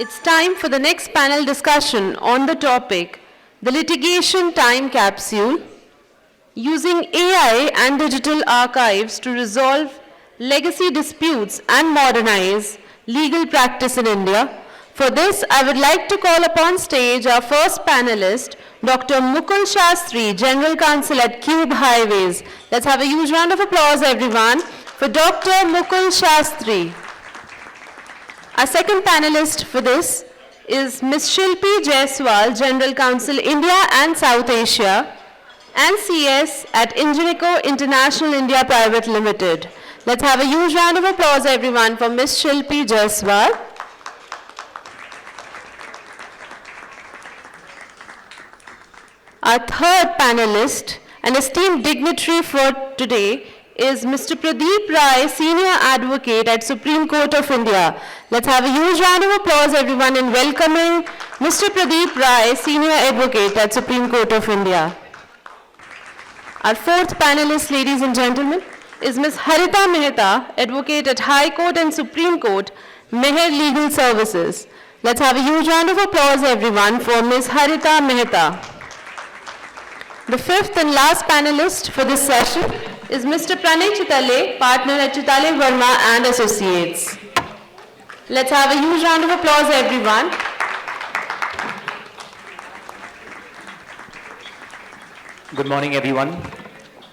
It's time for the next panel discussion on the topic, the litigation time capsule, using AI and digital archives to resolve legacy disputes and modernize legal practice in India. For this, I would like to call upon stage our first panelist, Dr. Mukul Shastry, General Counsel at Cube Highways. Let's have a huge round of applause, everyone, for Dr. Mukul Shastry. Our second panelist for this is Ms. Shilpi Jaiswal, General Counsel, India and South Asia, and CS at Ingenico International India Private Limited. Let's have a huge round of applause, everyone, for Ms. Shilpi Jaiswal. Our third panelist, an esteemed dignitary for today, is Mr. Pradeep Rai, Senior Advocate at Supreme Court of India. Let's have a huge round of applause, everyone, in welcoming Mr. Pradeep Rai, Senior Advocate at Supreme Court of India. Our fourth panelist, ladies and gentlemen, is Ms. Harita Mehta, Advocate at High Court and Supreme Court, Mehar Legal Services. Let's have a huge round of applause, everyone, for Ms. Harita Mehta. The fifth and last panelist for this session is Mr. Pranay Chitale, partner at Chitale, Verma and Associates. Let's have a huge round of applause, everyone. Good morning, everyone.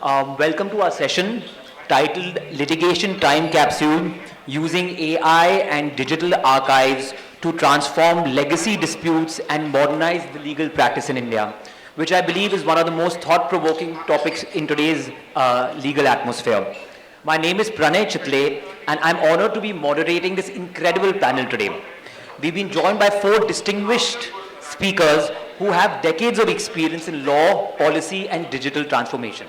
Welcome to our session titled Litigation Time Capsule, Using AI and Digital Archives to Transform Legacy Disputes and Modernize the Legal Practice in India, which I believe is one of the most thought-provoking topics in today's legal atmosphere. My name is Pranay Chitale, and I'm honored to be moderating this incredible panel today. We've been joined by four distinguished speakers who have decades of experience in law, policy, and digital transformation.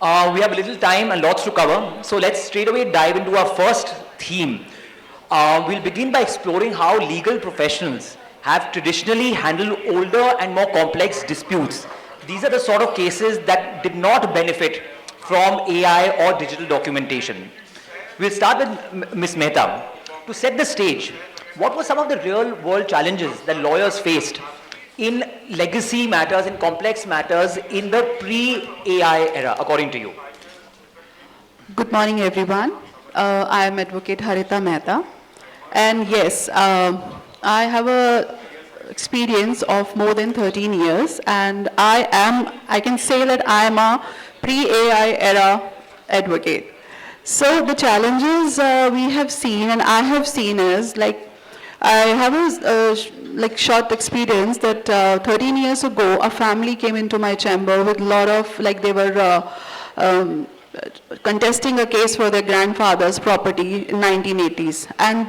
We have a little time and lots to cover, so let's straight away dive into our first theme. We'll begin by exploring how legal professionals have traditionally handled older and more complex disputes. These are the sort of cases that did not benefit from AI or digital documentation. We'll start with Ms. Mehta. To set the stage, what were some of the real world challenges that lawyers faced in legacy matters, in complex matters in the pre-AI era, according to you? Good morning, everyone. I am Advocate Harita Mehta. And yes, I have a experience of more than 13 years, and I can say that I am a pre-AI era advocate. So the challenges we have seen and I have seen is like, I have a short experience that 13 years ago, a family came into my chamber with a lot of, they were contesting a case for their grandfather's property in 1980s. And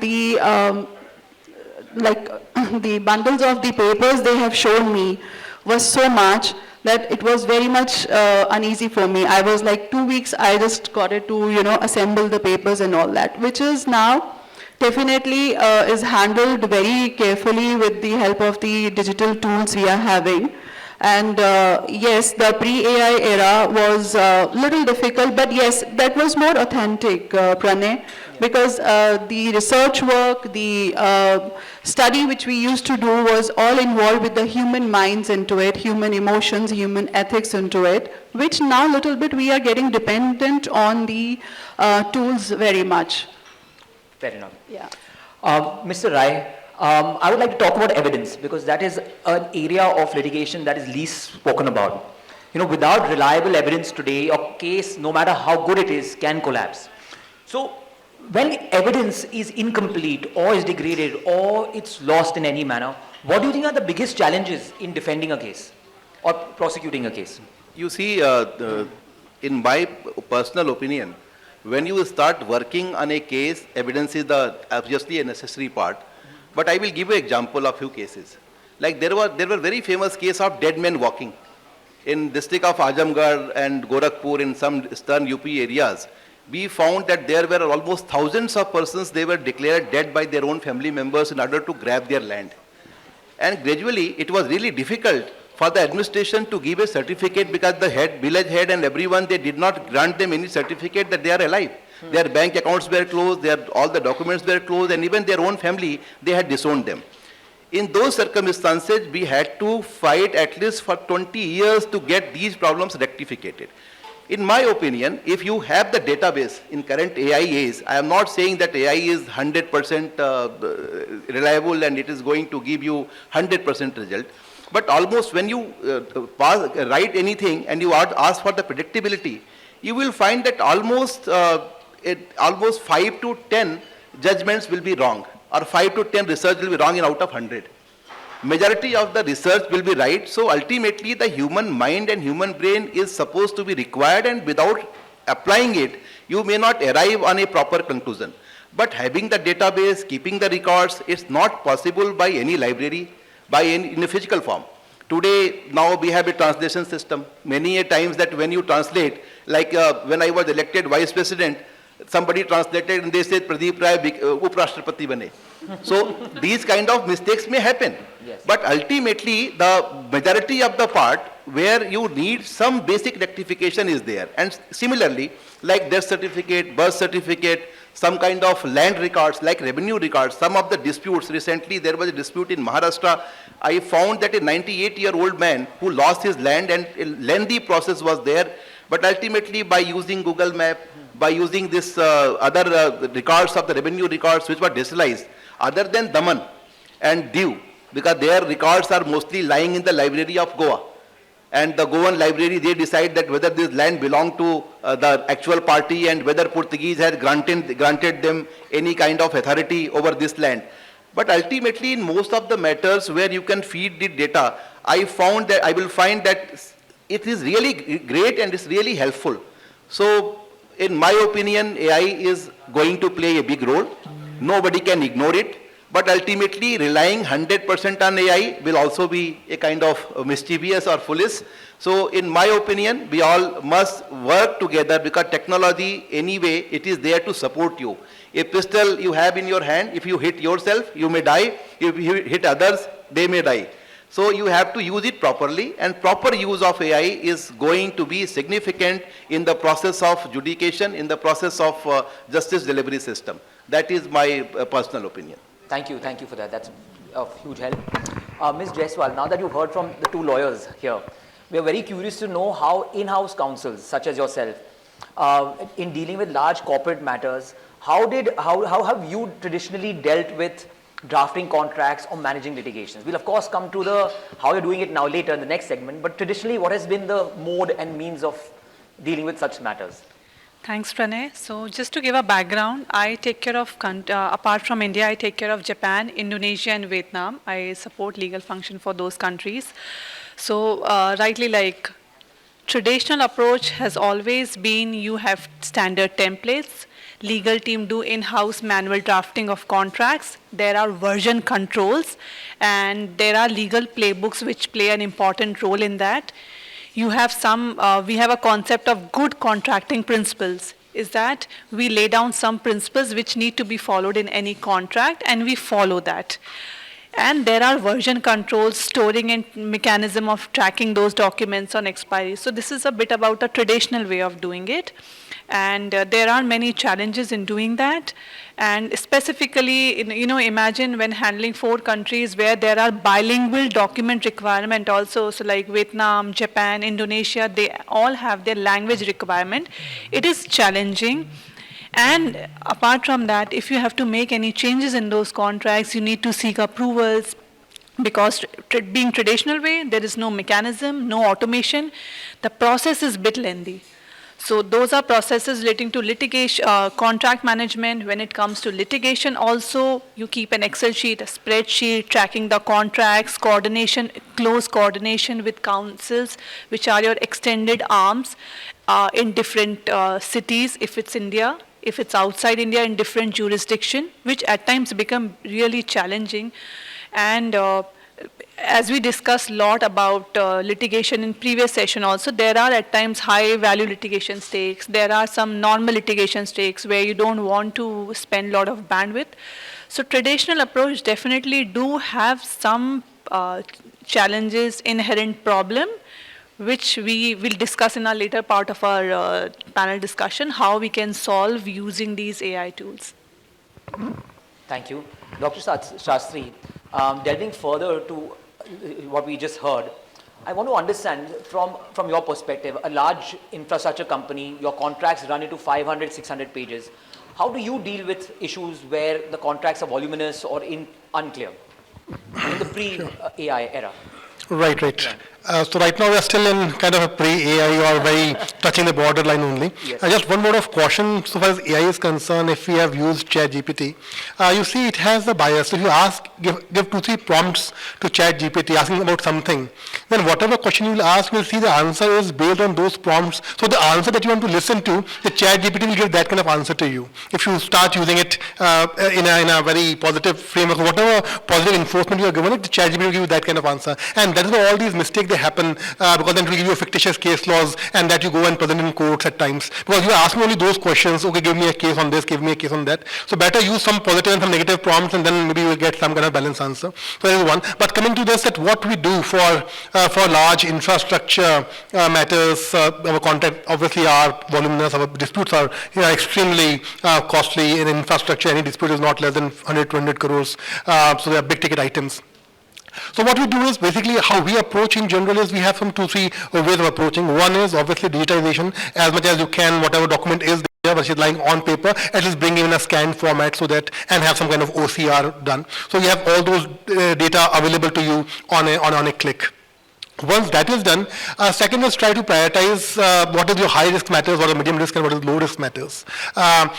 the bundles of the papers they have shown me was so much that it was very much uneasy for me. I was like 2 weeks, I just got it to, assemble the papers and all that, which is now definitely is handled very carefully with the help of the digital tools we are having. And yes, the pre-AI era was a little difficult, but yes, that was more authentic, Pranay, because the research work, the study which we used to do was all involved with the human minds into it, human emotions, human ethics into it, which now little bit we are getting dependent on the tools very much. Fair enough. Yeah. Mr. Rai, I would like to talk about evidence, because that is an area of litigation that is least spoken about. Without reliable evidence today, a case, no matter how good it is, can collapse. So when evidence is incomplete or is degraded or it's lost in any manner, what do you think are the biggest challenges in defending a case or prosecuting a case? You see, in my personal opinion, when you start working on a case, evidence is obviously a necessary part. But I will give you an example of few cases. Like there were very famous case of dead men walking in district of Azamgarh and Gorakhpur, in some eastern UP areas. We found that there were almost thousands of persons, they were declared dead by their own family members in order to grab their land. And gradually, it was really difficult for the administration to give a certificate because the head, village head and everyone, they did not grant them any certificate that they are alive. Their bank accounts were closed, all the documents were closed, and even their own family, they had disowned them. In those circumstances, we had to fight at least for 20 years to get these problems rectificated. In my opinion, if you have the database in current AI age, I am not saying that AI is 100% reliable and it is going to give you 100% result, but almost when you write anything and you ask for the predictability, you will find that almost 5 to 10 judgments will be wrong, or 5 to 10 research will be wrong in out of 100. Majority of the research will be right. So ultimately the human mind and human brain is supposed to be required, and without applying it, you may not arrive on a proper conclusion. But having the database, keeping the records, it's not possible by any library, in a physical form. Today, now we have a translation system. Many a times that when you translate, like when I was elected vice president, somebody translated and they said Pradeep Rai Uprashtrapati bane. So these kind of mistakes may happen. Yes. But ultimately, the majority of the part where you need some basic rectification is there. And similarly, like death certificate, birth certificate, some kind of land records, like revenue records, some of the disputes. Recently, there was a dispute in Maharashtra. I found that a 98-year-old man who lost his land, and a lengthy process was there. But ultimately, by using Google Map, by using this other records of the revenue records which were digitalized, other than Daman and Diu, because their records are mostly lying in the library of Goa. And the Goan library, they decide that whether this land belonged to the actual party and whether Portuguese had granted them any kind of authority over this land. But ultimately, in most of the matters where you can feed the data, I will find that it is really great and it's really helpful. So, in my opinion, AI is going to play a big role. Nobody can ignore it. But ultimately, relying 100% on AI will also be a kind of mischievous or foolish. So, in my opinion, we all must work together, because technology, anyway, it is there to support you. A pistol you have in your hand, if you hit yourself, you may die. If you hit others, they may die. So you have to use it properly, and proper use of AI is going to be significant in the process of judication, in the process of justice delivery system. That is my personal opinion. Thank you for that. That's of huge help. Ms. Jaiswal, now that you've heard from the two lawyers here, we are very curious to know how in-house counsels, such as yourself, in dealing with large corporate matters, how have you traditionally dealt with drafting contracts or managing litigations? We'll of course come to how you're doing it now later in the next segment, but traditionally what has been the mode and means of dealing with such matters? Thanks, Pranay. So just to give a background, I take care of, apart from India, I take care of Japan, Indonesia and Vietnam. I support legal function for those countries. So rightly, like traditional approach has always been, you have standard templates, legal team do in-house manual drafting of contracts, there are version controls, and there are legal playbooks which play an important role in that. You have we have a concept of good contracting principles, is that we lay down some principles which need to be followed in any contract, and we follow that. And there are version controls, storing and mechanism of tracking those documents on expiry. So this is a bit about a traditional way of doing it. And there are many challenges in doing that. And specifically, imagine when handling 4 countries where there are bilingual document requirement also. So like Vietnam, Japan, Indonesia, they all have their language requirement. It is challenging. And apart from that, if you have to make any changes in those contracts, you need to seek approvals, because being traditional way, there is no mechanism, no automation. The process is a bit lengthy. So those are processes relating to litigation, contract management. When it comes to litigation also, you keep an Excel sheet, a spreadsheet, tracking the contracts, coordination, close coordination with counsels, which are your extended arms in different cities, if it's India. If it's outside India, in different jurisdiction, which at times become really challenging. And as we discussed a lot about litigation in previous session also, there are at times high value litigation stakes. There are some normal litigation stakes where you don't want to spend a lot of bandwidth. So traditional approach definitely do have some challenges, inherent problem, which we will discuss in our later part of our panel discussion, how we can solve using these AI tools. Thank you. Dr. Shastry, delving further to what we just heard, I want to understand from your perspective, a large infrastructure company, your contracts run into 500, 600 pages. How do you deal with issues where the contracts are voluminous or unclear in the pre-AI era? Right. So right now we are still in kind of a pre-AI or very touching the borderline only. Yes. Just one word of caution so far as AI is concerned. If we have used ChatGPT, you see it has the bias. If you give 2-3 prompts to ChatGPT asking about something, then whatever question you will ask, you will see the answer is based on those prompts. So the answer that you want to listen to, the ChatGPT will give that kind of answer to you. If you start using it in a very positive framework, whatever positive enforcement you are given it, the ChatGPT will give you that kind of answer. And that is why all these mistakes they happen because then it will give you fictitious case laws and that you go and present in courts at times. Because you are asking only those questions, okay, give me a case on this, give me a case on that. So better use some positive and some negative prompts and then maybe you will get some kind of balanced answer. So that is one. But coming to this, that what we do for large infrastructure matters, our contract obviously are voluminous, our disputes are extremely costly in infrastructure. Any dispute is not less than 100, 200 crores. So they are big ticket items. So what we do is basically how we approach in general is we have some 2-3 ways of approaching. One is obviously digitization as much as you can, whatever document is there which is lying on paper, at least bring in a scanned format so that and have some kind of OCR done. So you have all those data available to you on a click. Once that is done, second is try to prioritize what is your high risk matters, what is medium risk and what is low risk matters. And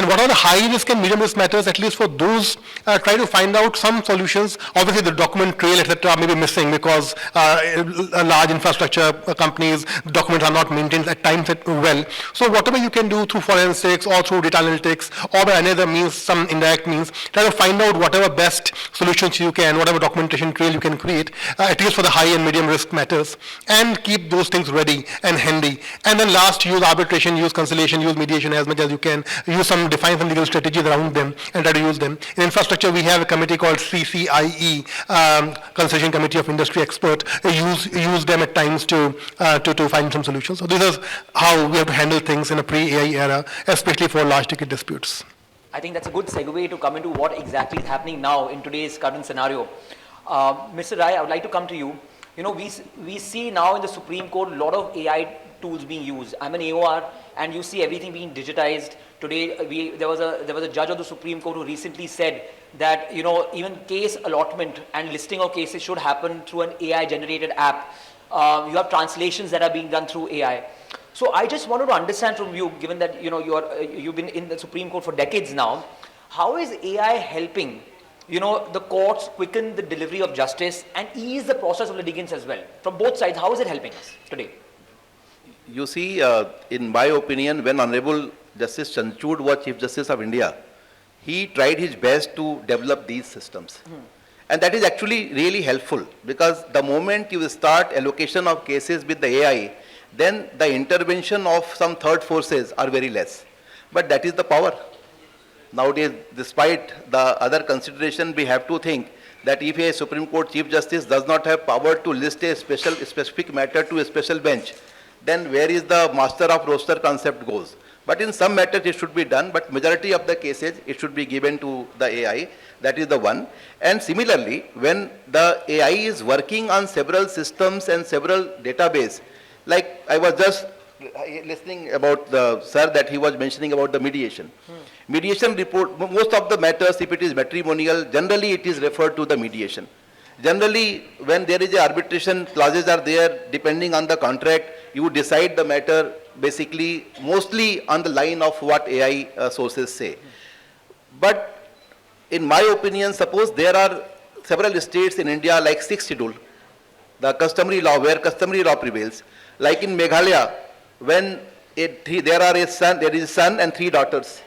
what are the high risk and medium risk matters, at least for those, try to find out some solutions. Obviously the document trail, etc. may be missing because large infrastructure companies, documents are not maintained at times well. So whatever you can do through forensics or through data analytics or by another means, some indirect means, try to find out whatever best solutions you can, whatever documentation trail you can create, at least for the high and medium risk matters, and keep those things ready and handy. And then last, use arbitration, use conciliation, use mediation as much as you can, define some legal strategies around them and try to use them. In infrastructure, we have a committee called CCIE, Conciliation Committee of Industry Expert, use them at times to find some solutions. So this is how we have to handle things in a pre-AI era, especially for large ticket disputes. I think that's a good segue to come into what exactly is happening now in today's current scenario. Mr. Rai, I would like to come to you. You know, we see now in the Supreme Court a lot of AI tools being used. I'm an AOR, and you see everything being digitized. Today, there was a judge of the Supreme Court who recently said that, you know, even case allotment and listing of cases should happen through an AI-generated app. You have translations that are being done through AI. So I just wanted to understand from you, given that, you know, you've been in the Supreme Court for decades now, how is AI helping, you know, the courts quicken the delivery of justice and ease the process of litigants as well? From both sides, how is it helping us today? You see, in my opinion, when Honorable Justice Chanchud was Chief Justice of India, he tried his best to develop these systems. And that is actually really helpful, because the moment you start allocation of cases with the AI, then the intervention of some third forces are very less. But that is the power. Nowadays, despite the other consideration, we have to think that if a Supreme Court Chief Justice does not have power to list a specific matter to a special bench, then where is the master of roster concept goes? But in some matters it should be done, but majority of the cases it should be given to the AI. That is the one. And similarly, when the AI is working on several systems and several databases, like I was just listening about the sir that he was mentioning about the mediation. Mediation report, most of the matters, if it is matrimonial, generally it is referred to the mediation. Generally, when there is a arbitration, clauses are there, depending on the contract, you decide the matter basically mostly on the line of what AI sources say. But in my opinion, suppose there are several states in India like 6th schedule, the customary law, where customary law prevails. Like in Meghalaya, when there is a son and 3 daughters.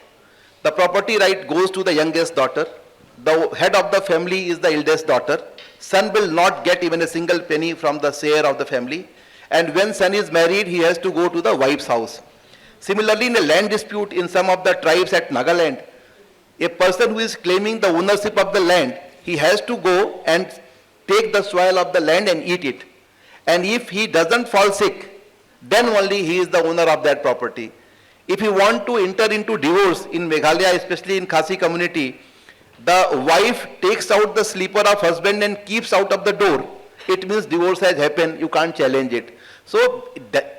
The property right goes to the youngest daughter. The head of the family is the eldest daughter. Son will not get even a single penny from the share of the family. And when son is married, he has to go to the wife's house. Similarly, in a land dispute in some of the tribes at Nagaland, a person who is claiming the ownership of the land, he has to go and take the soil of the land and eat it. And if he doesn't fall sick, then only he is the owner of that property. If you want to enter into divorce in Meghalaya, especially in Khasi community, the wife takes out the slipper of husband and keeps out of the door. It means divorce has happened, you can't challenge it. So,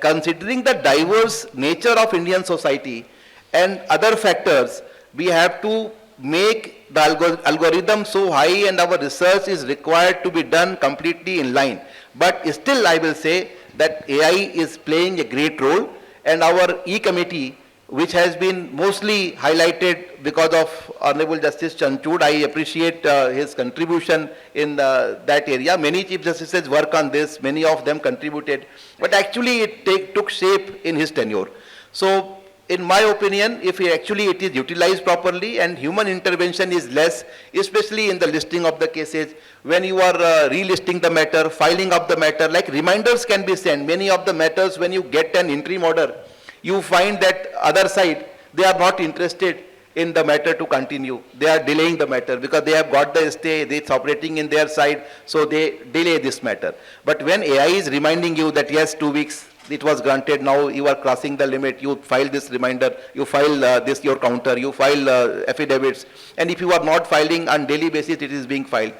considering the diverse nature of Indian society and other factors, we have to make the algorithm so high, and our research is required to be done completely in line. But still I will say that AI is playing a great role, and our E-committee, which has been mostly highlighted because of Honorable Justice Chanchud, I appreciate his contribution in that area. Many Chief Justices work on this, many of them contributed, but actually it took shape in his tenure. So, in my opinion, if it is utilized properly and human intervention is less, especially in the listing of the cases, when you are relisting the matter, filing of the matter, like reminders can be sent. Many of the matters, when you get an interim order, you find that other side, they are not interested in the matter to continue. They are delaying the matter because they have got the stay, it's operating in their side, so they delay this matter. But when AI is reminding you that yes, 2 weeks, it was granted, now you are crossing the limit, you file this reminder, you file this your counter, you file affidavits, and if you are not filing on daily basis, it is being filed.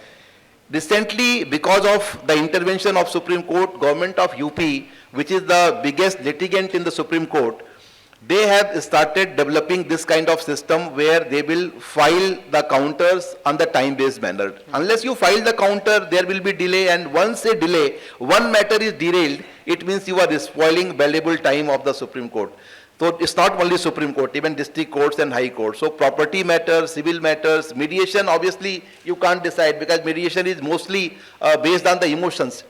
Recently, because of the intervention of Supreme Court, government of UP, which is the biggest litigant in the Supreme Court, they have started developing this kind of system where they will file the counters on the time-based manner. Unless you file the counter, there will be delay, and once a delay, one matter is derailed, it means you are spoiling valuable time of the Supreme Court. So it's not only Supreme Court, even district courts and high courts. So property matters, civil matters, mediation, obviously you can't decide because mediation is mostly based on the emotions.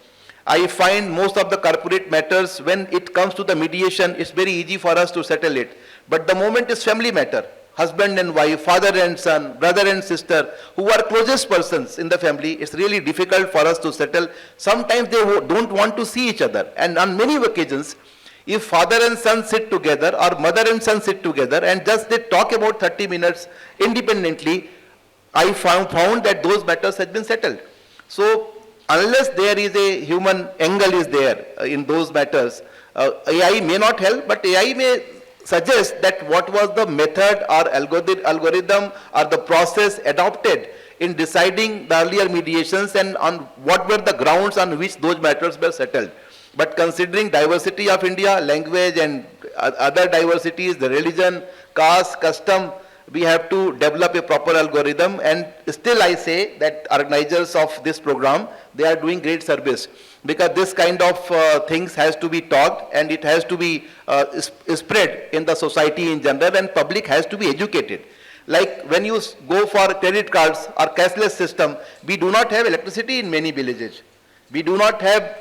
I find most of the corporate matters, when it comes to the mediation, it's very easy for us to settle it. But the moment is family matter, husband and wife, father and son, brother and sister, who are closest persons in the family, it's really difficult for us to settle. Sometimes they don't want to see each other. And on many occasions, if father and son sit together or mother and son sit together and just they talk about 30 minutes independently, I found that those matters have been settled. So, unless there is a human angle is there in those matters, AI may not help, but AI may suggest that what was the method or algorithm or the process adopted in deciding the earlier mediations and on what were the grounds on which those matters were settled. But considering diversity of India, language and other diversities, the religion, caste, custom, we have to develop a proper algorithm, and still I say that organizers of this program, they are doing great service because this kind of things has to be taught and it has to be spread in the society in general, and public has to be educated. Like when you go for credit cards or cashless system, we do not have electricity in many villages. We do not have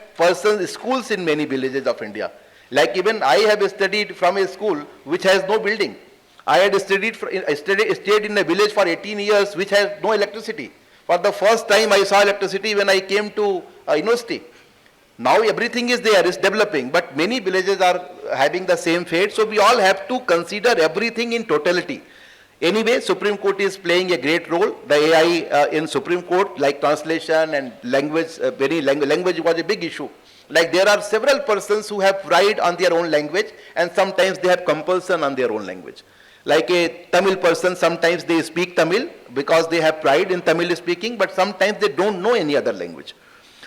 schools in many villages of India. Like even I have studied from a school which has no building. I had stayed in a village for 18 years which has no electricity. For the first time I saw electricity when I came to university. Now everything is there, it's developing, but many villages are having the same fate, so we all have to consider everything in totality. Anyway, Supreme Court is playing a great role. The AI in Supreme Court, like translation and language, language was a big issue. Like there are several persons who have pride on their own language, and sometimes they have compulsion on their own language. Like a Tamil person, sometimes they speak Tamil because they have pride in Tamil speaking, but sometimes they don't know any other language.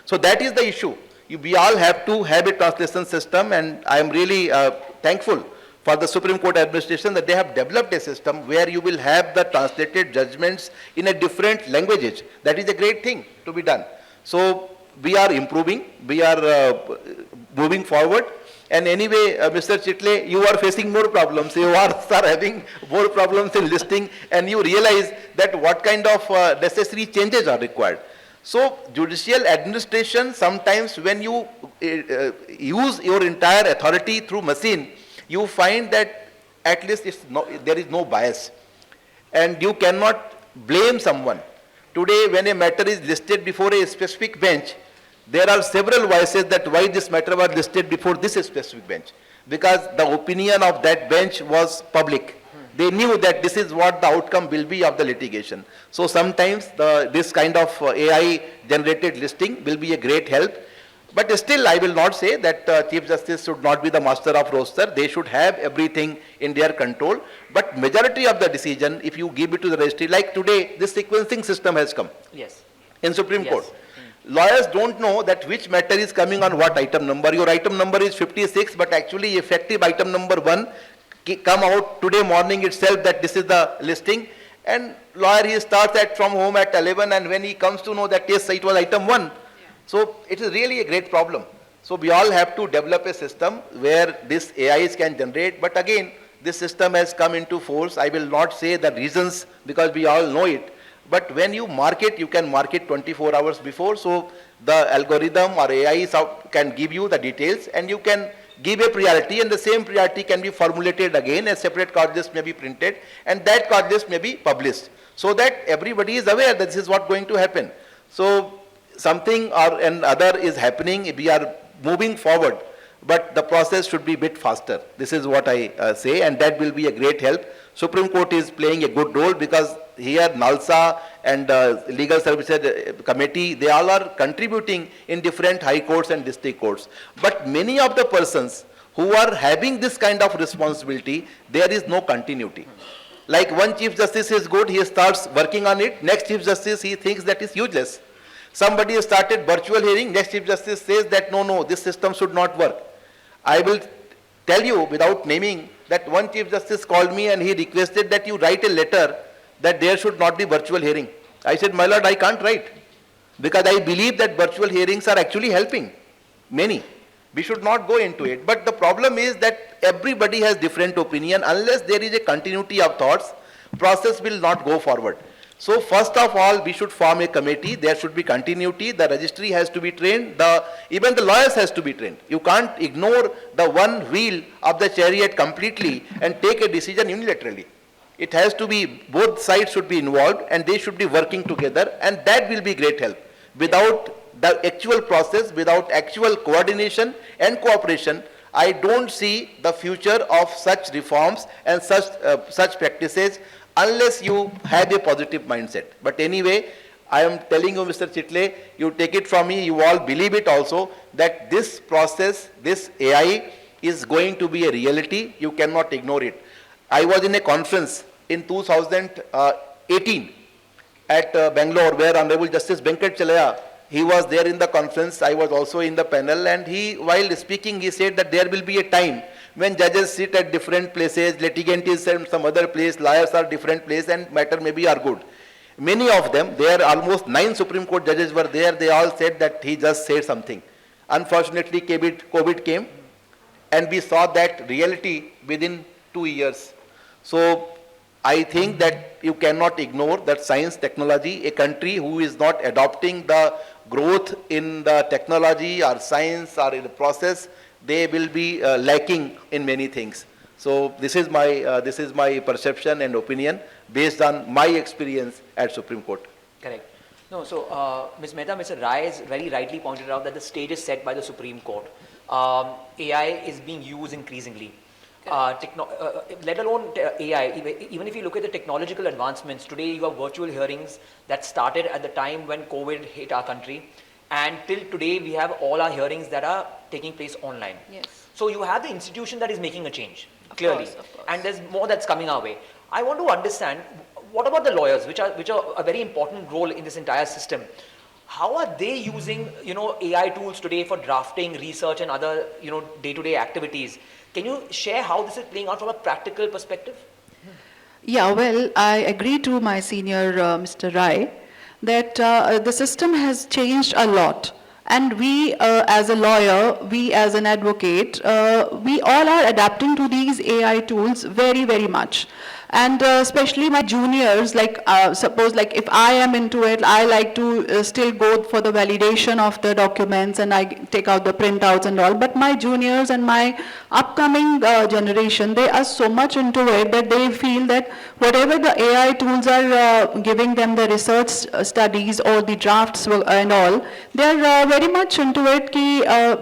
So that is the issue. We all have to have a translation system, and I am really thankful for the Supreme Court administration that they have developed a system where you will have the translated judgments in a different languages. That is a great thing to be done. So we are improving, we are moving forward. And anyway, Mr. Chitale, you are facing more problems. You are having more problems in listing, and you realize that what kind of necessary changes are required. So judicial administration, sometimes when you use your entire authority through machine, you find that at least there is no bias. And you cannot blame someone. Today, when a matter is listed before a specific bench, there are several voices that why this matter was listed before this specific bench. Because the opinion of that bench was public. They knew that this is what the outcome will be of the litigation. So sometimes this kind of AI generated listing will be a great help. But still, I will not say that Chief Justice should not be the master of roster. They should have everything in their control. But majority of the decision, if you give it to the registry, like today, this sequencing system has come. Yes. In Supreme Yes. Court. Lawyers don't know that which matter is coming on what item number. Your item number is 56, but actually effective item number 1 come out today morning itself that this is the listing. And lawyer, he starts from home at 11, and when he comes to know that yes, it was item 1. So it is really a great problem. So we all have to develop a system where this AIs can generate. But again, this system has come into force. I will not say the reasons because we all know it. But when you market, you can market 24 hours before. So the algorithm or AI can give you the details, and you can give a priority, and the same priority can be formulated again. A separate card list may be printed, and that card list may be published, so that everybody is aware that this is what going to happen. So something or another is happening. We are moving forward, but the process should be a bit faster. This is what I say, and that will be a great help. Supreme Court is playing a good role because here NALSA and Legal Services Committee, they all are contributing in different high courts and district courts. But many of the persons who are having this kind of responsibility, there is no continuity. Like one Chief Justice is good, he starts working on it. Next Chief Justice, he thinks that is useless. Somebody has started virtual hearing, next Chief Justice says that no, this system should not work. I will tell you without naming that one Chief Justice called me and he requested that you write a letter that there should not be virtual hearing. I said, my lord, I can't write because I believe that virtual hearings are actually helping many. We should not go into it. But the problem is that everybody has different opinion. Unless there is a continuity of thoughts, process will not go forward. So first of all, we should form a committee. There should be continuity. The registry has to be trained. Even the lawyers has to be trained. You can't ignore the one wheel of the chariot completely and take a decision unilaterally. It has to be, both sides should be involved and they should be working together, and that will be great help. Without the actual process, without actual coordination and cooperation, I don't see the future of such reforms and such practices unless you have a positive mindset. But anyway, I am telling you, Mr. Chitale, you take it from me, you all believe it also, that this process, this AI is going to be a reality. You cannot ignore it. I was in a conference in 2018 at Bangalore where Honorable Justice Venkat Chalaya, he was there in the conference. I was also in the panel, and he, while speaking, he said that there will be a time when judges sit at different places, litigant is in some other place, lawyers are different place, and matter maybe are good. Many of them, there are almost 9 Supreme Court judges were there, they all said that he just said something. Unfortunately, COVID came, and we saw that reality within 2 years. So I think that you cannot ignore that science, technology, a country who is not adopting the growth in the technology or science or in the process, they will be lacking in many things. So this is my perception and opinion based on my experience at Supreme Court. Correct. No, so Ms. Mehta, Mr. Rai has very rightly pointed out that the stage is set by the Supreme Court. AI is being used increasingly. Let alone AI, even if you look at the technological advancements, today you have virtual hearings that started at the time when COVID hit our country, and till today we have all our hearings that are taking place online. Yes. So you have the institution that is making a change, clearly, Of course. and there's more that's coming our way. I want to understand, what about the lawyers, which are a very important role in this entire system? How are they using, AI tools today for drafting, research, and other, day-to-day activities? Can you share how this is playing out from a practical perspective? Yeah, well, I agree to my senior, Mr. Rai, that the system has changed a lot. And we, as a lawyer, we as an advocate, we all are adapting to these AI tools very, very much. And especially my juniors, suppose if I am into it, I like to still go for the validation of the documents and I take out the printouts and all. But my juniors and my upcoming generation, they are so much into it that they feel that whatever the AI tools are giving them, the research studies or the drafts and all, they are very much into it.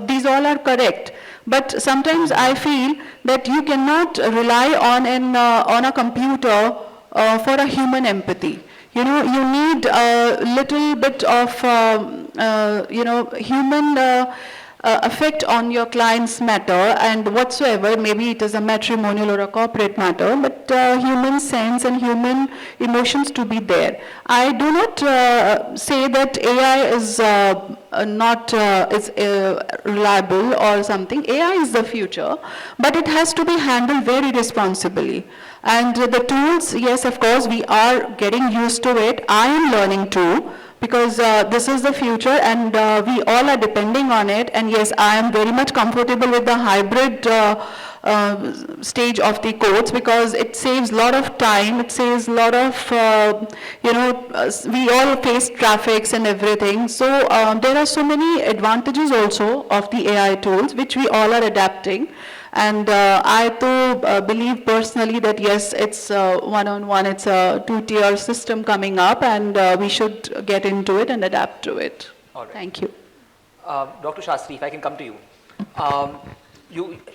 These all are correct. But sometimes I feel that you cannot rely on a computer for a human empathy. You know, you need a little bit of, human effect on your client's matter and whatsoever, maybe it is a matrimonial or a corporate matter, but human sense and human emotions to be there. I do not say that AI is not reliable or something. AI is the future, but it has to be handled very responsibly. And the tools, yes, of course, we are getting used to it. I am learning too, because this is the future and we all are depending on it. And yes, I am very much comfortable with the hybrid stage of the codes, because it saves a lot of time, it saves a lot of, we all face traffics and everything. So there are so many advantages also of the AI tools, which we all are adapting. And I too believe personally that yes, it's one-on-one, it's a two-tier system coming up, and we should get into it and adapt to it. All right. Thank you. Dr. Shastry, if I can come to you.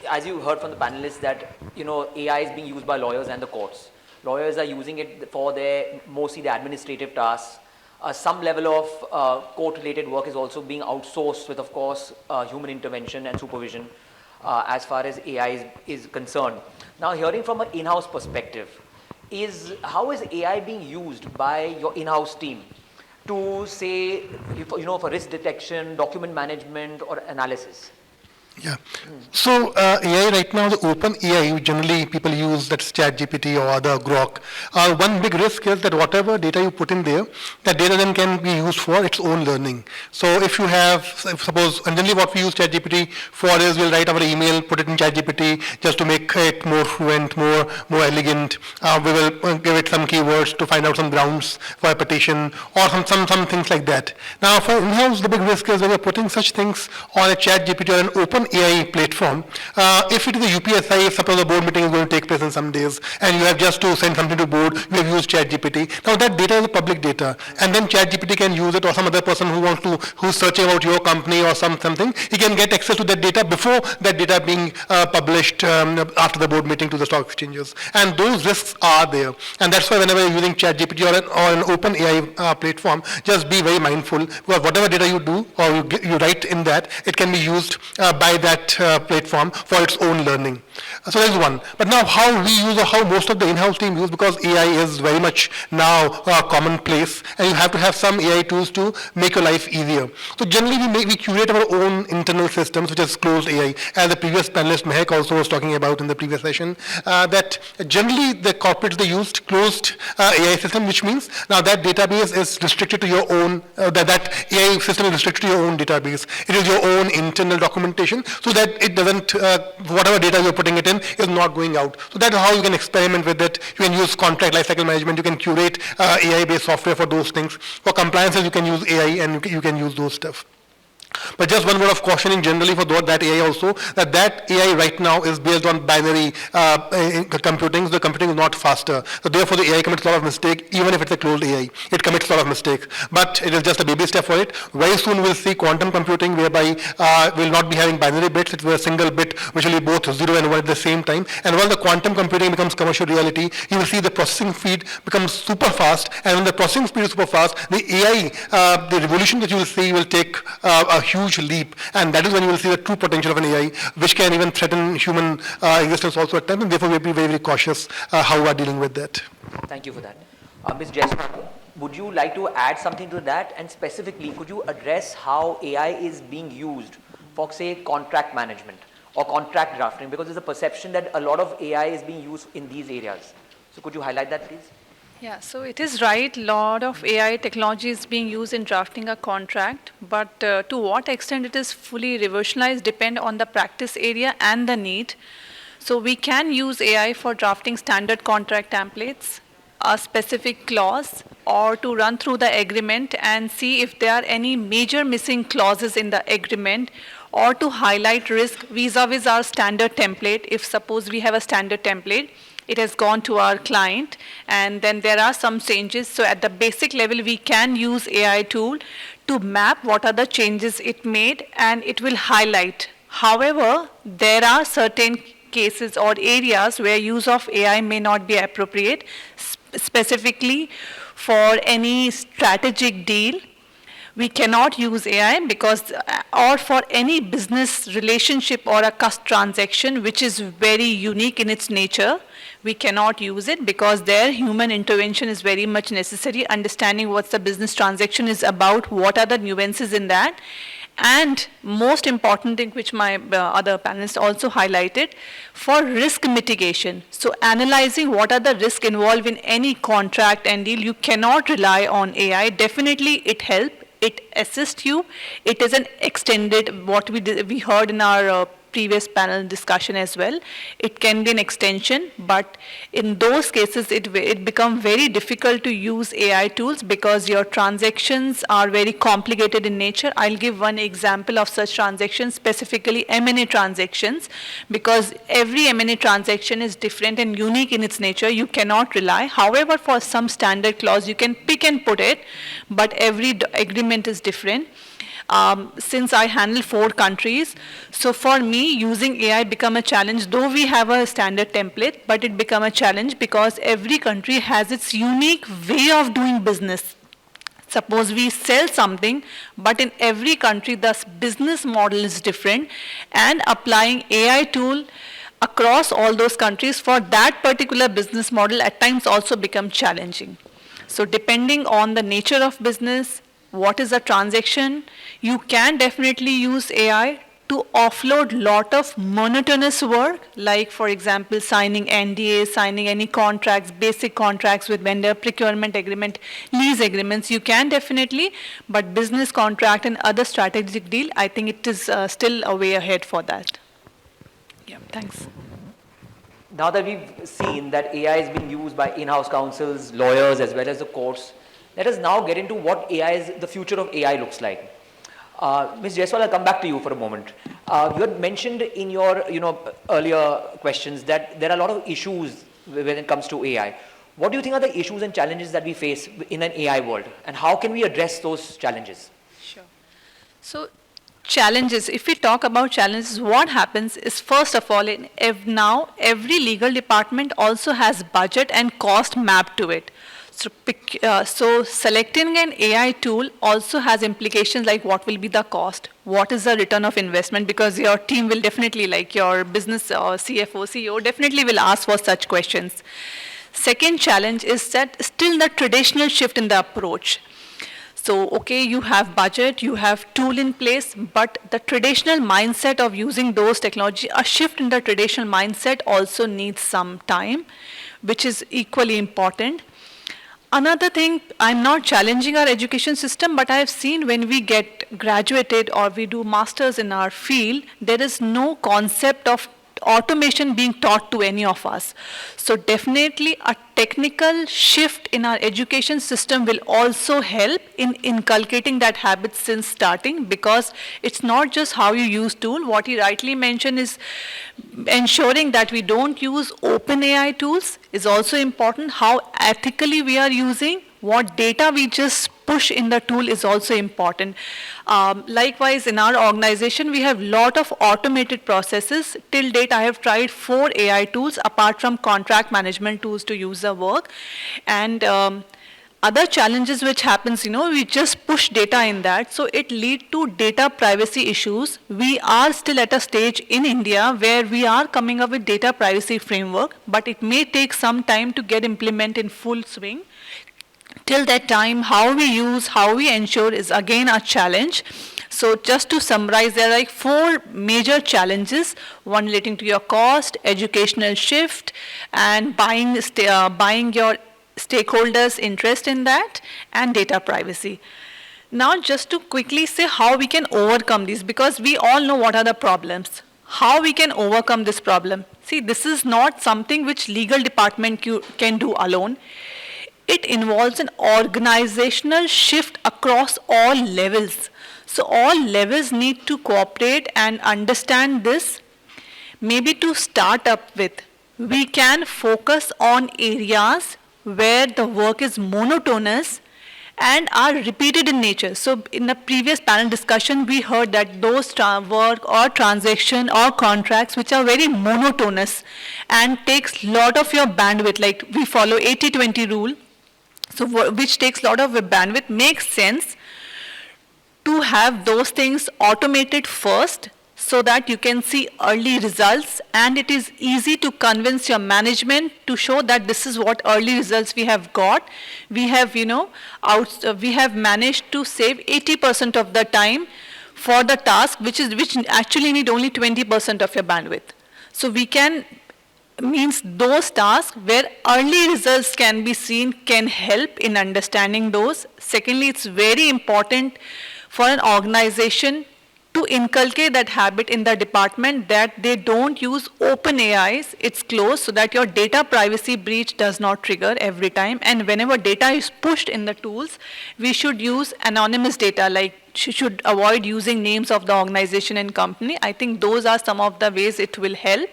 As you heard from the panelists that, AI is being used by lawyers and the courts. Lawyers are using it for mostly the administrative tasks. Some level of court-related work is also being outsourced with, of course, human intervention and supervision. As far as AI is concerned. Now, hearing from an in-house perspective, how is AI being used by your in-house team to say, for risk detection, document management, or analysis? Yeah. So AI right now, the open AI, generally people use, that's ChatGPT or other Grok. One big risk is that whatever data you put in there, that data then can be used for its own learning. So if you have, suppose, and generally what we use ChatGPT for is we'll write our email, put it in ChatGPT just to make it more fluent, more elegant. We will give it some keywords to find out some grounds for a petition or some things like that. Now for in-house, the big risk is when you're putting such things on a ChatGPT or an open AI platform, if it is a UPSI, if suppose a board meeting is going to take place in some days, and you have just to send something to board, you have used ChatGPT. Now that data is public data, and then ChatGPT can use it, or some other person who's searching about your company or something, he can get access to that data before that data being published after the board meeting to the stock exchanges. And those risks are there, and that's why whenever you're using ChatGPT or an open AI platform, just be very mindful, because whatever data you do or you write in that, it can be used by that platform for its own learning. So that's one. But now how we use, or how most of the in-house team use, because AI is very much now commonplace, and you have to have some AI tools to make your life easier. So generally we curate our own internal systems, which is closed AI, as the previous panelist Mehar also was talking about in the previous session, that generally the corporates, they used closed AI system, which means now that database is restricted to your own, that AI system is restricted to your own database. It is your own internal documentation, so that it doesn't, whatever data you're putting it in is not going out. So that's how you can experiment with it. You can use contract lifecycle management. You can curate AI-based software for those things. For compliances, you can use AI, and you can use those stuff. But just one word of cautioning generally for that AI also, that AI right now is based on binary computing. So the computing is not faster. So therefore the AI commits a lot of mistakes, even if it's a closed AI. It commits a lot of mistakes. But it is just a baby step for it. Very soon we'll see quantum computing, whereby we'll not be having binary bits. It's a single bit which will be both 0 and 1 at the same time. And when the quantum computing becomes commercial reality, you will see the processing speed becomes super fast. And when the processing speed is super fast, the AI, the revolution that you will see will take a huge leap, and that is when you will see the true potential of an AI, which can even threaten human existence also at times, and therefore we have to be very, very cautious how we are dealing with that. Thank you for that. Ms. Jaiswal, would you like to add something to that, and specifically could you address how AI is being used for, say, contract management or contract drafting, because there's a perception that a lot of AI is being used in these areas. So could you highlight that, please? Yeah, so it is right, lot of AI technology is being used in drafting a contract, but to what extent it is fully revolutionized depend on the practice area and the need. So we can use AI for drafting standard contract templates, a specific clause, or to run through the agreement and see if there are any major missing clauses in the agreement, or to highlight risk vis-a-vis our standard template. If suppose we have a standard template, it has gone to our client, and then there are some changes. So at the basic level, we can use AI tool to map what are the changes it made, and it will highlight However, there are certain cases or areas where use of AI may not be appropriate, specifically for any strategic deal. We cannot use AI because, or for any business relationship or a transaction which is very unique in its nature, we cannot use it because there human intervention is very much necessary, understanding what the business transaction is about, what are the nuances in that. And most important thing which my other panelists also highlighted, for risk mitigation. So analyzing what are the risks involved in any contract and deal, you cannot rely on AI. Definitely it helps. It assists you. It is an extended, what we heard in our previous panel discussion as well. It can be an extension, but in those cases, it becomes very difficult to use AI tools because your transactions are very complicated in nature. I'll give one example of such transactions, specifically M&A transactions, because every M&A transaction is different and unique in its nature. You cannot rely. However, for some standard clause, you can pick and put it, but every agreement is different. Since I handle 4 countries, so for me, using AI become a challenge, though we have a standard template, but it become a challenge because every country has its unique way of doing business. Suppose we sell something, but in every country, the business model is different, and applying AI tool across all those countries for that particular business model at times also become challenging. So depending on the nature of business, what is a transaction, you can definitely use AI to offload lot of monotonous work, like for example, signing NDA, signing any contracts, basic contracts with vendor, procurement agreement, lease agreements, you can definitely, but business contract and other strategic deal, I think it is still a way ahead for that. Yeah, thanks. Now that we've seen that AI is being used by in-house counsels, lawyers, as well as the courts, let us now get into what the future of AI looks like. Ms. Jaiswal, I'll come back to you for a moment. You had mentioned in your earlier questions that there are a lot of issues when it comes to AI. What do you think are the issues and challenges that we face in an AI world, and how can we address those challenges? Sure. So challenges, if we talk about challenges, what happens is, first of all, now every legal department also has budget and cost mapped to it. So selecting an AI tool also has implications like what will be the cost, what is the return of investment, because your team will definitely, like your business or CFO, CEO, definitely will ask for such questions. Second challenge is that still the traditional shift in the approach. So, okay, you have budget, you have tool in place, but the traditional mindset of using those technology, a shift in the traditional mindset also needs some time, which is equally important. Another thing, I'm not challenging our education system, but I've seen when we get graduated or we do masters in our field, there is no concept of automation being taught to any of us. So definitely a technical shift in our education system will also help in inculcating that habit since starting, because it's not just how you use tool. What he rightly mentioned is ensuring that we don't use open AI tools is also important. How ethically we are using, what data we just push in the tool is also important. Likewise, in our organization, we have a lot of automated processes. Till date, I have tried 4 AI tools apart from contract management tools to use the work. And other challenges which happens, we just push data in that, so it leads to data privacy issues. We are still at a stage in India where we are coming up with data privacy framework, but it may take some time to get implemented in full swing. Till that time, how we use, how we ensure is again a challenge. So just to summarize, there are like 4 major challenges, one relating to your cost, educational shift, and buying your stakeholders' interest in that, and data privacy. Now just to quickly say how we can overcome these, because we all know what are the problems. How we can overcome this problem? See, this is not something which legal department can do alone. It involves an organizational shift across all levels. So all levels need to cooperate and understand this. Maybe to start up with, we can focus on areas where the work is monotonous and are repeated in nature. So in the previous panel discussion, we heard that those work or transaction or contracts which are very monotonous and takes lot of your bandwidth, like we follow 80-20 rule, so which takes lot of bandwidth, makes sense to have those things automated first so that you can see early results, and it is easy to convince your management to show that this is what early results we have got. We have, we have managed to save 80% of the time for the task, which actually need only 20% of your bandwidth. So we can, means those tasks where early results can be seen can help in understanding those. Secondly, it's very important for an organization to inculcate that habit in the department that they don't use open AIs, it's closed, so that your data privacy breach does not trigger every time. And whenever data is pushed in the tools, we should use anonymous data, like should avoid using names of the organization and company. I think those are some of the ways it will help,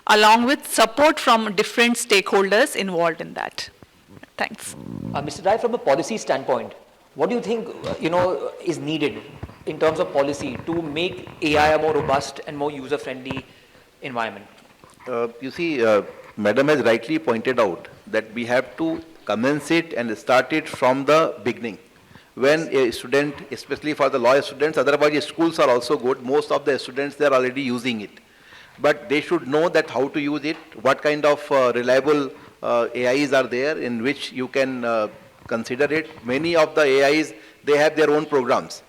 along with support from different stakeholders involved in that. Thanks. Mr. Rai, from a policy standpoint, what do you think, is needed in terms of policy to make AI a more robust and more user-friendly environment? You see, Madam has rightly pointed out that we have to commence it and start it from the beginning. When a student, especially for the law students, otherwise schools are also good, most of the students, they are already using it. But they should know that how to use it, what kind of reliable AIs are there in which you can consider it. Many of the AIs, they have their own programs.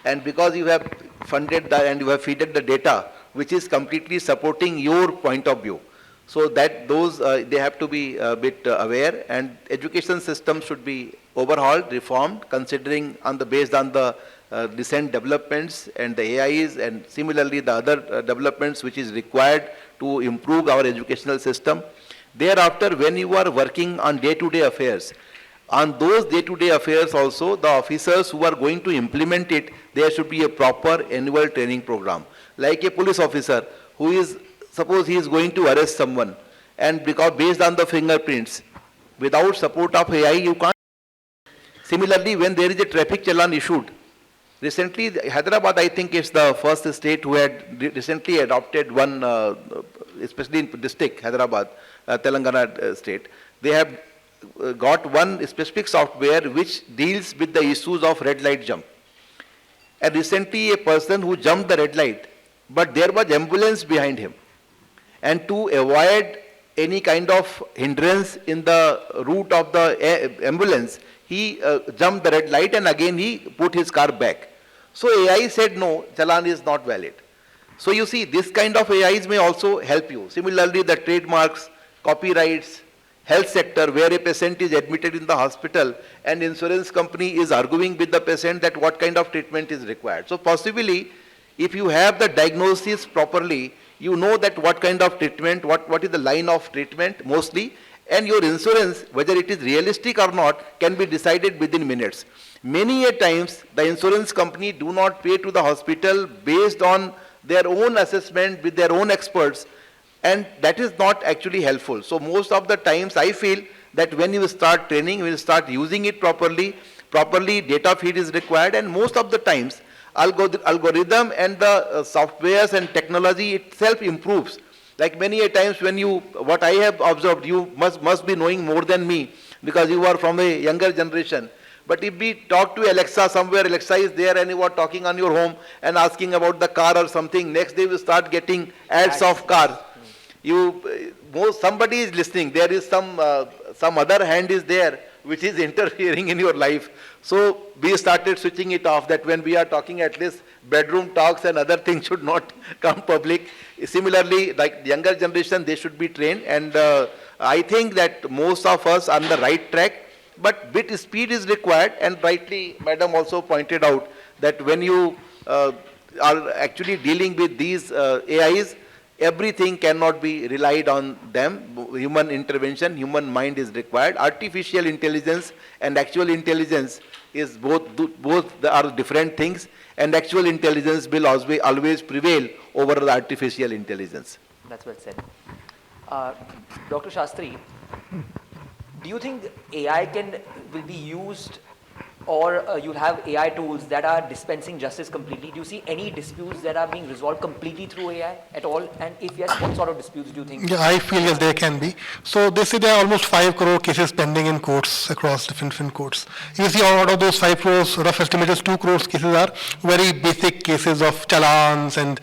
And because you have funded that and you have fed the data, which is completely supporting your point of view. So that those, they have to be a bit aware, and education system should be overhauled, reformed, considering based on the recent developments and the AIs, and similarly the other developments which is required to improve our educational system. Thereafter, when you are working on day-to-day affairs, on those day-to-day affairs also, the officers who are going to implement it, there should be a proper annual training program. Like a police officer who is, suppose he is going to arrest someone, and because based on the fingerprints, without support of AI, you can't. Similarly, when there is a traffic challan issued, recently Hyderabad, I think, is the first state who had recently adopted one, especially in district, Hyderabad, Telangana state. They have got one specific software which deals with the issues of red light jump. And recently a person who jumped the red light, but there was ambulance behind him. And to avoid any kind of hindrance in the route of the ambulance, he jumped the red light and again he put his car back. So AI said no, challan is not valid. So you see, this kind of AIs may also help you. Similarly, the trademarks, copyrights, health sector, where a patient is admitted in the hospital and insurance company is arguing with the patient that what kind of treatment is required. So possibly, if you have the diagnosis properly, you know that what kind of treatment, what is the line of treatment mostly, and your insurance, whether it is realistic or not, can be decided within minutes. Many a times, the insurance company do not pay to the hospital based on their own assessment with their own experts, and that is not actually helpful. So most of the times I feel that when you start training, when you start using it properly data feed is required, and most of the times algorithm and the softwares and technology itself improves. Like many a times when you, what I have observed, you must be knowing more than me because you are from a younger generation. But if we talk to Alexa somewhere, Alexa is there and you are talking on your home and asking about the car or something, next day you start getting ads of cars. Somebody is listening, there is some other hand is there which is interfering in your life. So we started switching it off, that when we are talking, at least bedroom talks and other things should not come public. Similarly, like the younger generation, they should be trained, and I think that most of us are on the right track, but bit speed is required, and rightly Madam also pointed out that when you are actually dealing with these AIs, everything cannot be relied on them. Human intervention, human mind is required. Artificial intelligence and actual intelligence is both are different things, and actual intelligence will always prevail over the artificial intelligence. That's well said. Dr. Shastry, do you think AI will be used or you'll have AI tools that are dispensing justice completely. Do you see any disputes that are being resolved completely through AI at all? And if yes, what sort of disputes do you think? Yeah, I feel yes, there can be. So they say there are almost 5 crore cases pending in courts across different courts. You see, out of those 5 crores, rough estimate is 2 crores cases are very basic cases of challans and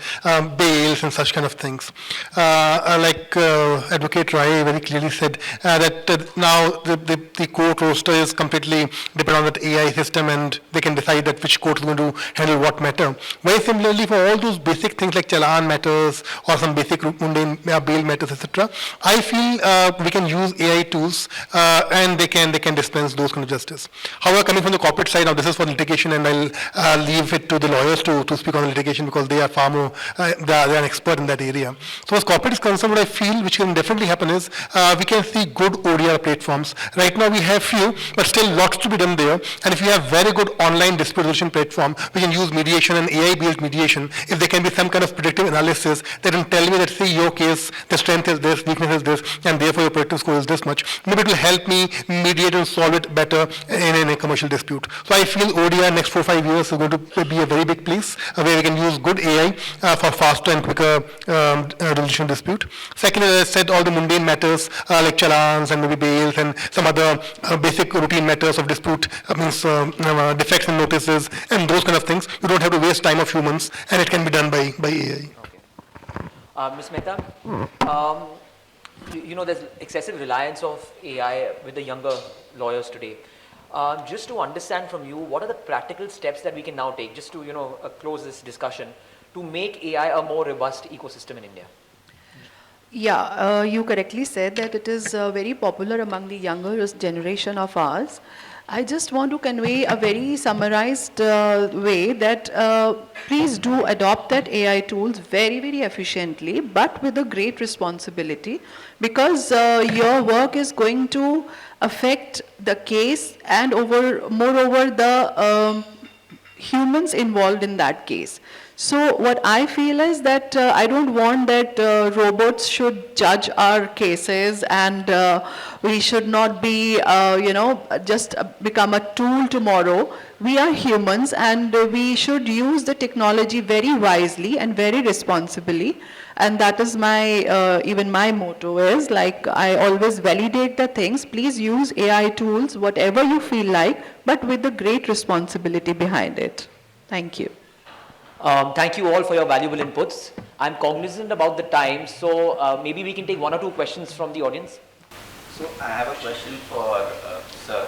bails and such kind of things. Like Advocate Rai very clearly said that now the court roster is completely dependent on that AI system, and they can decide that which court is going to handle what matter. Very similarly, for all those basic things like challan matters or some basic mundane bail matters, etc., I feel we can use AI tools and they can dispense those kind of justice. However, coming from the corporate side, now this is for litigation, and I'll leave it to the lawyers to speak on litigation because they are far more they are an expert in that area. So as corporate is concerned, what I feel which can definitely happen is we can see good ODR platforms. Right now we have few, but still lots to be done there. And if you have very good online dispute resolution platform, we can use mediation and AI-based mediation. If there can be some kind of predictive analysis that can tell me that, see, your case, the strength is this, weakness is this, and therefore your predictive score is this much, maybe it will help me mediate and solve it better in a commercial dispute. So I feel ODR next 4 or 5 years is going to be a very big place where we can use good AI for faster and quicker resolution dispute. Second, as I said, all the mundane matters like challans and maybe bails and some other basic routine matters of dispute, means defects in notices and those kind of things. You don't have to waste time of humans, and it can be done by AI. Okay. Ms. Mehta, you know, there's excessive reliance of AI with the younger lawyers today. Just to understand from you, what are the practical steps that we can now take, just to, you know, close this discussion, to make AI a more robust ecosystem in India? Yeah, you correctly said that it is very popular among the younger generation of ours. I just want to convey a very summarized way that please do adopt that AI tools very, very efficiently, but with a great responsibility, because your work is going to affect the case and moreover the humans involved in that case. So what I feel is that I don't want that robots should judge our cases, and we should not be, just become a tool tomorrow. We are humans, and we should use the technology very wisely and very responsibly. And that is my, even my motto is, like, I always validate the things. Please use AI tools, whatever you feel like, but with the great responsibility behind it. Thank you. Thank you all for your valuable inputs. I'm cognizant about the time, so maybe we can take 1 or 2 questions from the audience. So I have a question for Sir.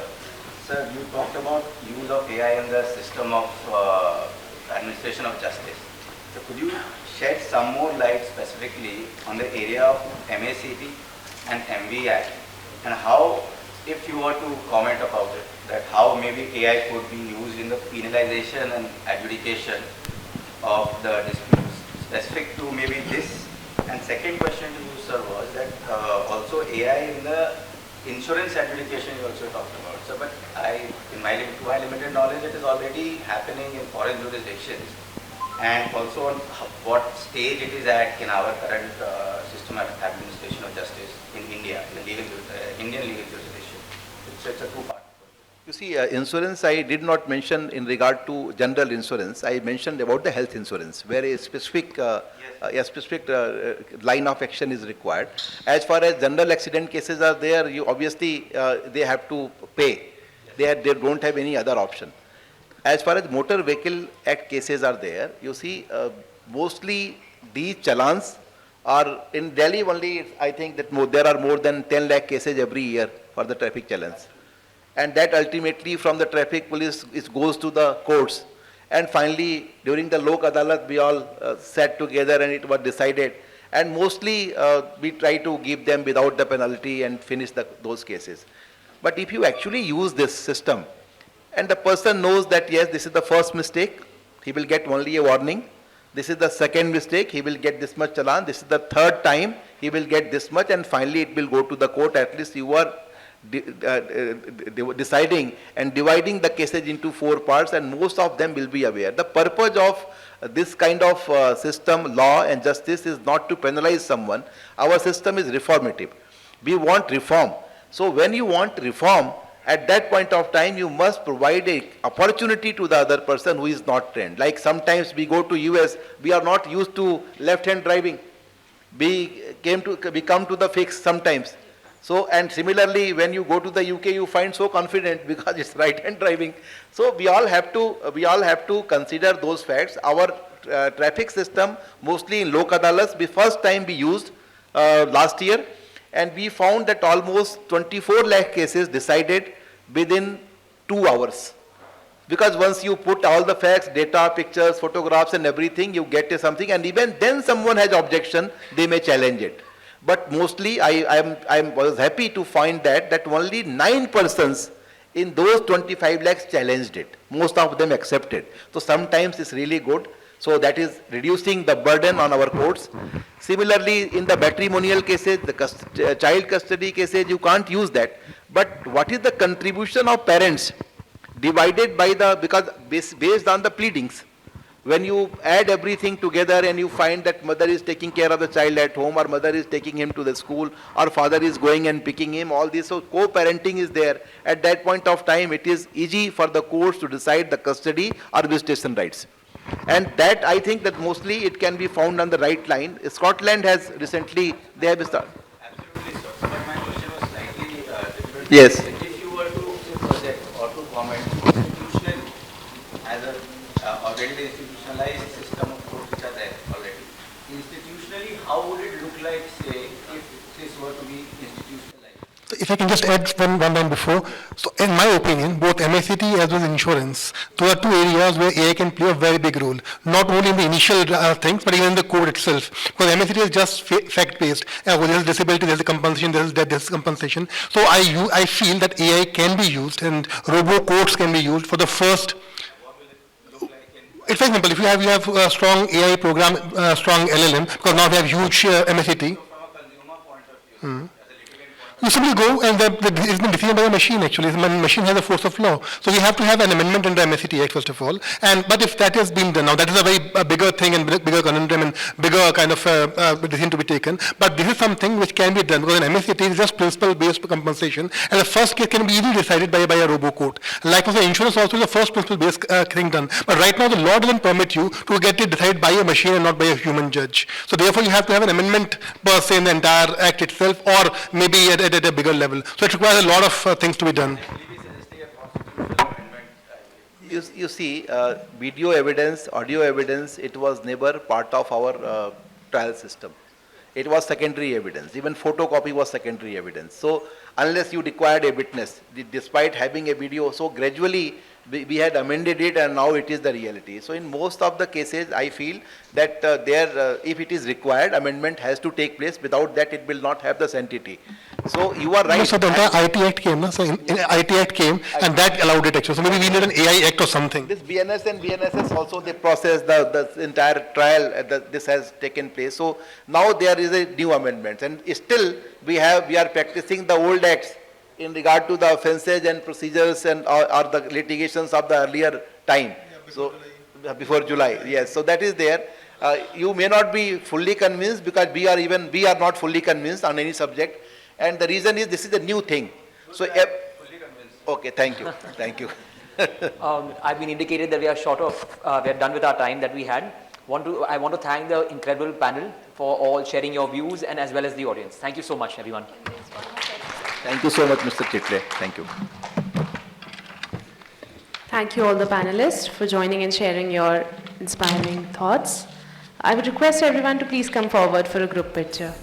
Sir, you talked about use of AI in the system of administration of justice. So could you shed some more light specifically on the area of MACT and MV Act, and how, if you were to comment about it, that how maybe AI could be used in the penalization and adjudication of the disputes, specific to maybe this? And second question to you, sir, was that also AI in the insurance adjudication you also talked about, sir, but to my limited knowledge, it is already happening in foreign jurisdictions, and also on what stage it is at in our current system of administration of justice in India, in the Indian legal jurisdiction. It's a two-part. You see, insurance I did not mention in regard to general insurance. I mentioned about the health insurance, where a specific line of action is required. As far as general accident cases are there, you obviously they have to pay. They don't have any other option. As far as Motor Vehicle Act cases are there, you see, mostly these challans are in Delhi only. I think that there are more than 10 lakh cases every year for the traffic challans. And that ultimately from the traffic police it goes to the courts, and finally during the Lok Adalat we all sat together and it was decided, and mostly we try to give them without the penalty and finish those cases. But if you actually use this system and the person knows that yes, this is the first mistake, he will get only a warning, this is the second mistake, he will get this much challan, this is the third time, he will get this much, and finally it will go to the court. At least you are deciding and dividing the cases into 4 parts, and most of them will be aware. The purpose of this kind of system, law and justice, is not to penalize someone. Our system is reformative. We want reform. So when you want reform, at that point of time, you must provide a opportunity to the other person who is not trained. Like sometimes we go to US, we are not used to left-hand driving. We come to the fix sometimes. So, and similarly, when you go to the UK, you find so confident because it's right-hand driving. So we all have to consider those facts. Our traffic system, mostly in Lok Adalats, the first time we used last year, and we found that almost 24 lakh cases decided within 2 hours. Because once you put all the facts, data, pictures, photographs and everything, you get to something, and even then someone has objection, they may challenge it. But mostly I was happy to find that only 9 persons in those 25 lakhs challenged it. Most of them accepted. So sometimes it's really good. So that is reducing the burden on our courts. Similarly, in the matrimonial cases, the child custody cases, you can't use that. But what is the contribution of parents divided by because based on the pleadings? When you add everything together and you find that mother is taking care of the child at home, or mother is taking him to the school, or father is going and picking him, all this, so co-parenting is there. At that point of time, it is easy for the courts to decide the custody or visitation rights. And that, I think that mostly it can be found on the right line. Scotland has recently, they have started. Absolutely, sir. But my question was slightly different. Yes. If you were to project or to comment institutionally, as already the institutionalized system of courts which are there already, institutionally, how would it look like, say, if this were to be institutionalized? If I can just add one line before. So in my opinion, both MICT as well as insurance, those are two areas where AI can play a very big role. Not only in the initial things, but even in the code itself. Because MICT is just fact-based. There's disability, there's a compensation, there's death, there's compensation. So I feel that AI can be used and robo-codes can be used for the first. It's very simple. If you have a strong AI program, strong LLM, because now we have huge MICT. So from a consumer point of view, as a litigant point You simply go and it's been decided by a machine actually. The machine has a force of law. So we have to have an amendment in the MSCT Act first of all. But if that has been done, now that is a very bigger thing and bigger conundrum and bigger kind of decision to be taken. But this is something which can be done because in MSCT is just principle-based compensation, and the first case can be easily decided by a robo-court. Likewise, the insurance also is the first principle-based thing done. But right now the law doesn't permit you to get it decided by a machine and not by a human judge. So therefore you have to have an amendment per se in the entire act itself, or maybe at a bigger level. So it requires a lot of things to be done. You see, video evidence, audio evidence, it was never part of our trial system. It was secondary evidence. Even photocopy was secondary evidence. So unless you required a witness, despite having a video, so gradually we had amended it and now it is the reality. So in most of the cases, I feel that if it is required, amendment has to take place. Without that, it will not have the sanctity. So you are right. No, so the entire IT Act came, no? So in IT Act came and that allowed it actually. So maybe we need an AI Act or something. This BNS and BNSS also, they process the entire trial, this has taken place. So now there is a new amendment, and still we are practicing the old acts in regard to the offences and procedures and or the litigations of the earlier time. So before July, yes. So that is there. You may not be fully convinced because we are not fully convinced on any subject, and the reason is this is a new thing. So fully convinced. Okay, thank you, thank you. I've been indicated that we are done with our time that we had. I want to thank the incredible panel for all sharing your views and as well as the audience. Thank you so much, everyone. Thank you so much, Mr. Chitale. Thank you. Thank you all the panelists for joining and sharing your inspiring thoughts. I would request everyone to please come forward for a group picture.